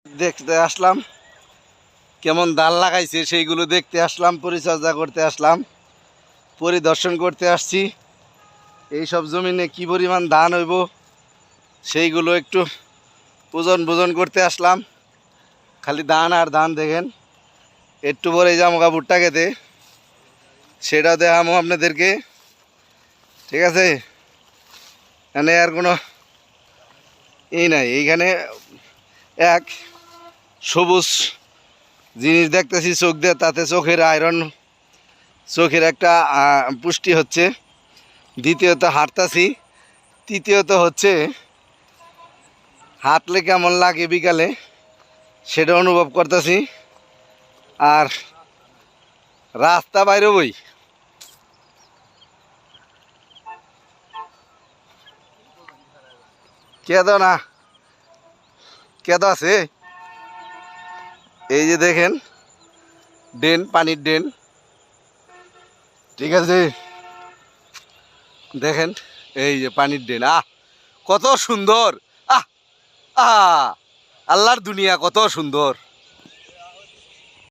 দেখতে আসলাম কেমন ধান লাগাইছে সেইগুলো দেখতে আসলাম, পরিচর্যা করতে আসলাম, পরিদর্শন করতে আসছি। এই সব জমিনে কি পরিমাণ ধান হইব সেইগুলো একটু ওজন করতে আসলাম। খালি ধান আর ধান দেখেন। একটু পরে যাবো ভুট্টা খেতে, সেটা দেখামো আপনাদেরকে। ঠিক আছে, এখানে আর কোনো নাই। এইখানে এক সবুজ জিনিস দেখতেছি চোখ দিয়ে, তাতে চোখের আয়রন, চোখের একটা পুষ্টি হচ্ছে। দ্বিতীয়ত হাঁটতাছি, তৃতীয়ত হচ্ছে হাঁটলে কেমন লাগে বিকালে সেটা অনুভব করতেছি। আর রাস্তা বাইরে বই কেদো না, কেদো আছে। এই যে দেখেন ড্রেন, পানির ড্রেন। ঠিক আছে, দেখেন এই যে পানির ড্রেন। কত সুন্দর! আহ আহ আল্লাহর দুনিয়া কত সুন্দর।